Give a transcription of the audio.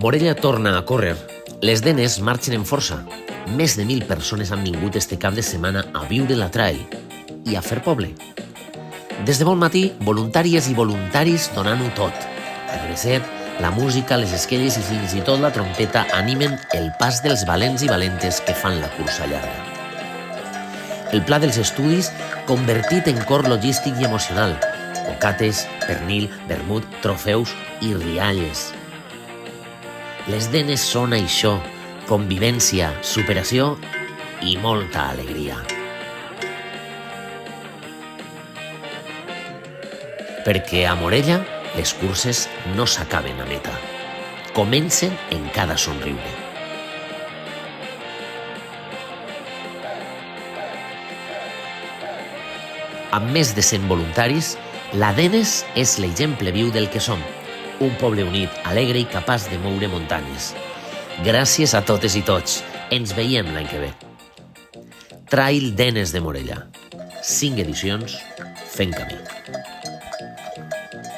Morella torna a córrer. Les Denes marxen en força. Més de 1.000 persones han vingut este cap de setmana a viure la trail i a fer poble. Des de bon matí, voluntàries i voluntaris donant-ho tot. El reset, la música, les esquelles i fins i tot la trompeta animen el pas dels valents i valentes que fan la cursa llarga. El pla dels estudis convertit en cor logístic i emocional. Bocates, pernil, vermut, trofeus i rialles. Les Denes són això, convivència, superació i molta alegria. Perquè a Morella les curses no s'acaben a meta. Comencen en cada somriure. Amb més de 100 voluntaris, la Denes és l'exemple viu del que som. Un poble unit, alegre i capaç de moure muntanyes. Gràcies a totes i tots. Ens veiem l'any que ve. Trail Denes de Morella. 5 edicions fent camí.